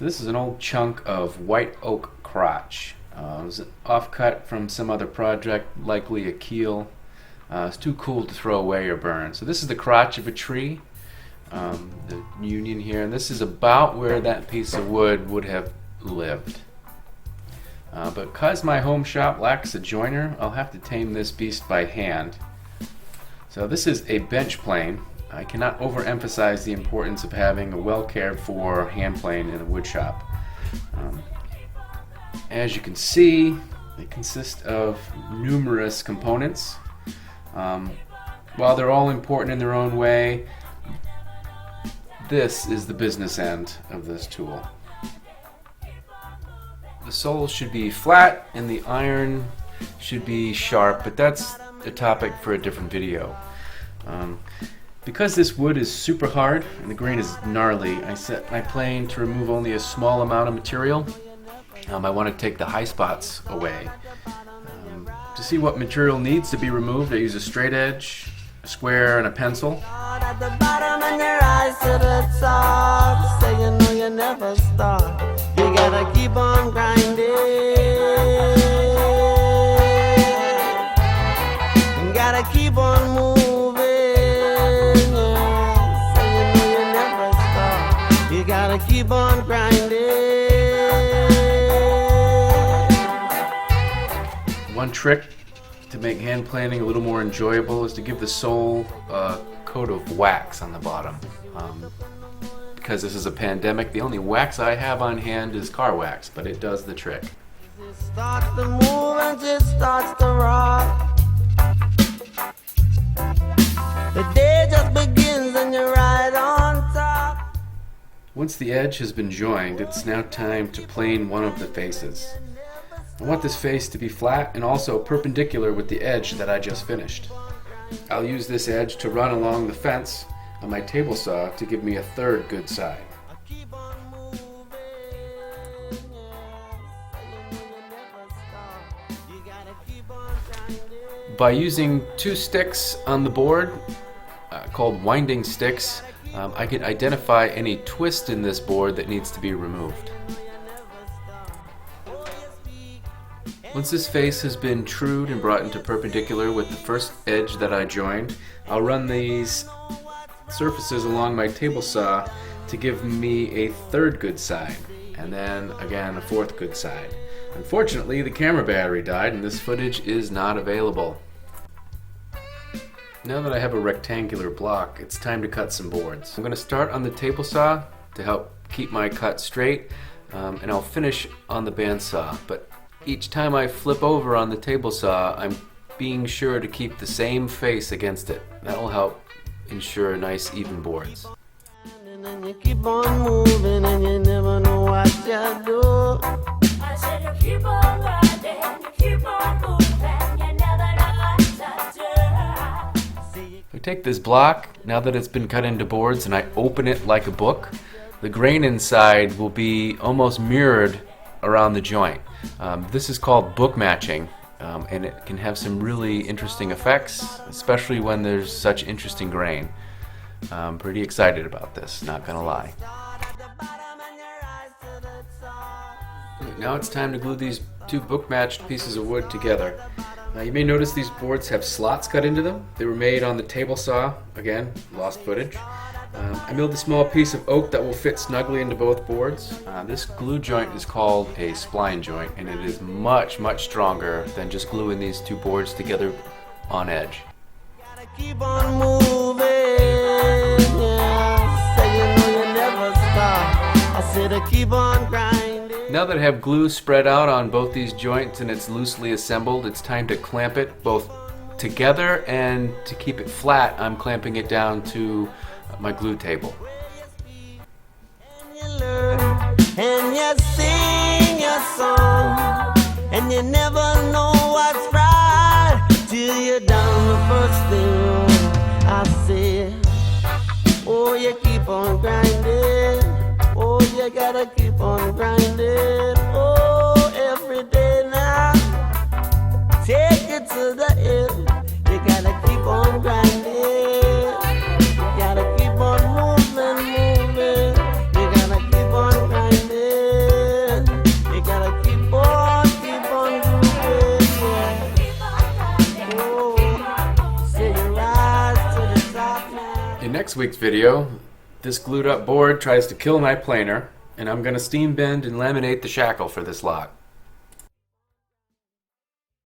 So this is an old chunk of white oak crotch. It was an offcut from some other project, likely a keel. It's too cool to throw away or burn. So this is the crotch of a tree, the union here, and this is about where that piece of wood would have lived. But because my home shop lacks a joiner, I'll have to tame this beast by hand. So this is a bench plane. I cannot overemphasize the importance of having a well cared for hand plane in a wood shop. As you can see, they consist of numerous components. While they're all important in their own way, this is the business end of this tool. The sole should be flat and the iron should be sharp, but that's a topic for a different video. Because this wood is super hard and the grain is gnarly, I set my plane to remove only a small amount of material. I want to take the high spots away. To see what material needs to be removed, I use a straight edge, a square, and a pencil. At the bottom and your eyes to the top, say you know you never stop. You gotta keep on grinding. You gotta keep on moving. Yeah. Say you know you never stop. You gotta keep on grinding. One trick to make hand planing a little more enjoyable is to give the sole a coat of wax on the bottom. Because this is a pandemic, the only wax I have on hand is car wax, but it does the trick. It starts to move and it starts to rock. The day just begins and you're right on top. Once the edge has been joined, it's now time to plane one of the faces. I want this face to be flat and also perpendicular with the edge that I just finished. I'll use this edge to run along the fence on my table saw to give me a third good side. By using two sticks on the board, called winding sticks, I can identify any twist in this board that needs to be removed. Once this face has been trued and brought into perpendicular with the first edge that I joined, I'll run these surfaces along my table saw to give me a third good side, and then again a fourth good side. Unfortunately, the camera battery died and this footage is not available. Now that I have a rectangular block, it's time to cut some boards. I'm going to start on the table saw to help keep my cut straight, and I'll finish on the bandsaw. But each time I flip over on the table saw, I'm being sure to keep the same face against it. That will help ensure nice even boards. And then you keep on moving and you never know what you do. I said you keep on grinding, you keep on moving, you never know what to do. I take this block, now that it's been cut into boards, and I open it like a book. The grain inside will be almost mirrored around the joint. This is called book matching, and it can have some really interesting effects, especially when there's such interesting grain. I'm pretty excited about this, not gonna lie. Now it's time to glue these two book matched pieces of wood together. You may notice these boards have slots cut into them. They were made on the table saw, again, lost footage. I milled a small piece of oak that will fit snugly into both boards. This glue joint is called a spline joint, and it is much, much stronger than just gluing these two boards together on edge. Gotta keep on moving, yeah. Say you know you never stop. I said I keep on grinding. Now that I have glue spread out on both these joints and it's loosely assembled, it's time to clamp it both together, and to keep it flat, I'm clamping it down to my glue table. And you learn and you sing your song, and you never know what's right till you're down the first thing. I said, oh, you keep on grinding. Oh, you gotta keep on grinding. Oh, every day now, take it to the end. You gotta keep on grinding. You gotta keep on moving, moving. You gotta keep on grinding. In next week's video, this glued up board tries to kill my planer, and I'm going to steam bend and laminate the shackle for this lock.